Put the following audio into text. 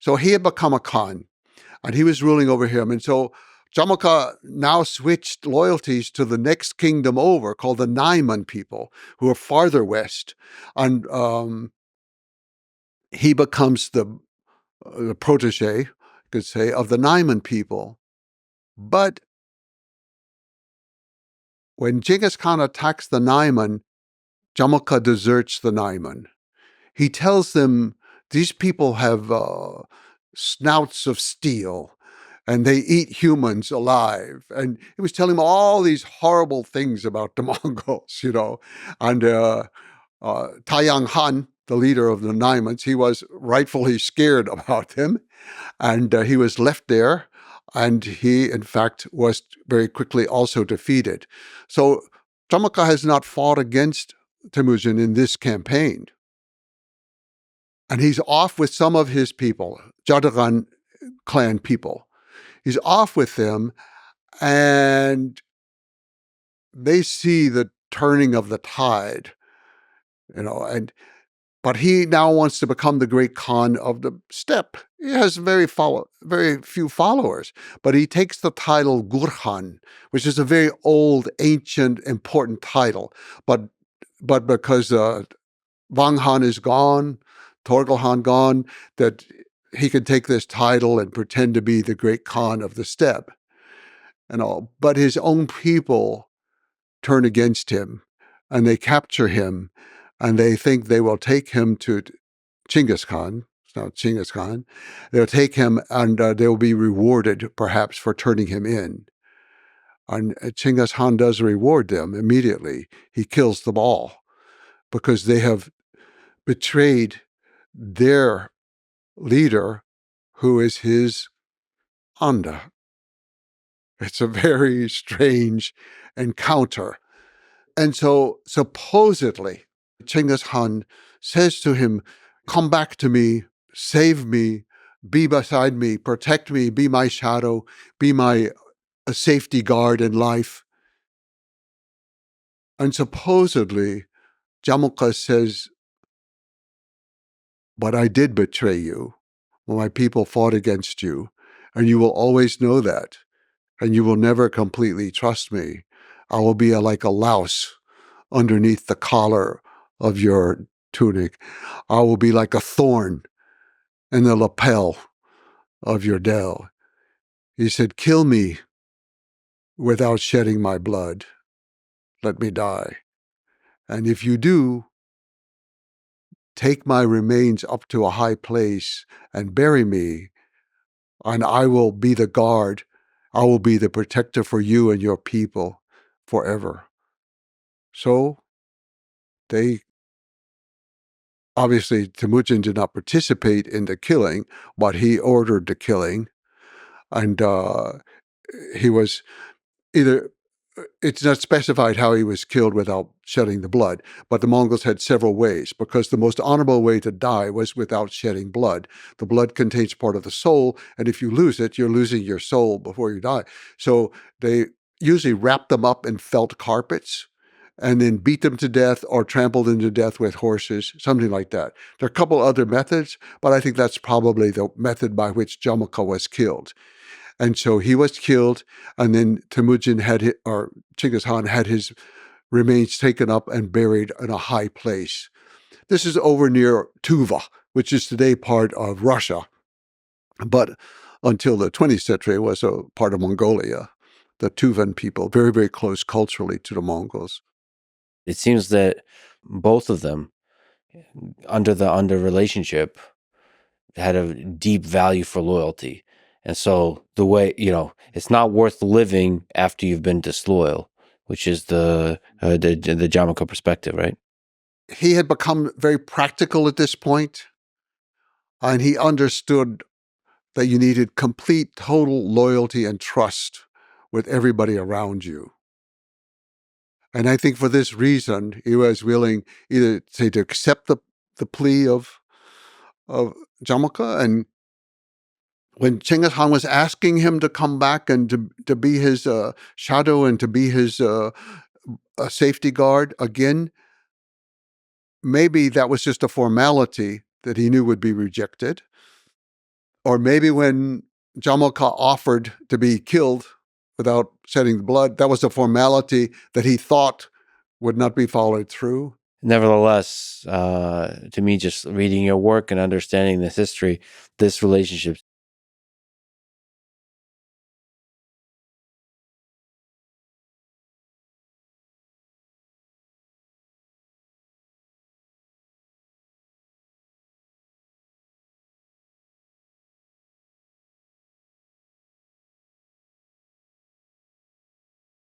So he had become a Khan, and he was ruling over him. And so Jamuka now switched loyalties to the next kingdom over, called the Naiman people, who are farther west. And he becomes the protege, you could say, of the Naiman people. But when Genghis Khan attacks the Naiman, Jamuka deserts the Naiman. He tells them these people have snouts of steel and they eat humans alive. And he was telling them all these horrible things about the Mongols, And Taiyang Han, the leader of the Naimans, he was rightfully scared about them. And he was left there. And he, in fact, was very quickly also defeated. So Jamuka has not fought against Temujin in this campaign. And he's off with some of his people, Jadagan clan people. He's off with them, and they see the turning of the tide, but he now wants to become the great Khan of the steppe. He has very few followers, but he takes the title Gurkhan, which is a very old, ancient, important title. But because Wang Han is gone, Torgal Han gone, that he can take this title and pretend to be the great Khan of the steppe and all. But his own people turn against him, and they capture him, and they think they will take him to Genghis Khan. It's not Genghis Khan. They'll take him, and they'll be rewarded, perhaps, for turning him in. And Genghis Khan does reward them immediately. He kills them all because they have betrayed their leader, who is his Anda. It's a very strange encounter. And so supposedly, Genghis Khan says to him, come back to me, save me, be beside me, protect me, be my shadow, be my safety guard in life. And supposedly, Jamuka says, but I did betray you when my people fought against you, and you will always know that, and you will never completely trust me. I will be like a louse underneath the collar of your tunic. I will be like a thorn in the lapel of your dell. He said, kill me without shedding my blood. Let me die. And if you do, take my remains up to a high place and bury me, and I will be the guard. I will be the protector for you and your people forever. So obviously, Temujin did not participate in the killing, but he ordered the killing. And he was it's not specified how he was killed without shedding the blood, but the Mongols had several ways, because the most honorable way to die was without shedding blood. The blood contains part of the soul, and if you lose it, you're losing your soul before you die. So they usually wrapped them up in felt carpets and then beat them to death or trampled them to death with horses, something like that. There are a couple other methods, but I think that's probably the method by which Jamuka was killed. And so he was killed, and then Genghis Khan had his remains taken up and buried in a high place. This is over near Tuva, which is today part of Russia, but until the 20th century was a part of Mongolia. The Tuvan people, very, very close culturally to the Mongols. It seems that both of them, under relationship, had a deep value for loyalty. And so the way, it's not worth living after you've been disloyal, which is the Jamuka perspective, right? He had become very practical at this point, and he understood that you needed complete, total loyalty and trust with everybody around you. And I think for this reason, he was willing either to accept the plea of Jamuka, and when Genghis Khan was asking him to come back and to be his shadow and to be his safety guard again, maybe that was just a formality that he knew would be rejected. Or maybe when Jamuka offered to be killed without shedding the blood, that was a formality that he thought would not be followed through. Nevertheless, to me, just reading your work and understanding this history, this relationship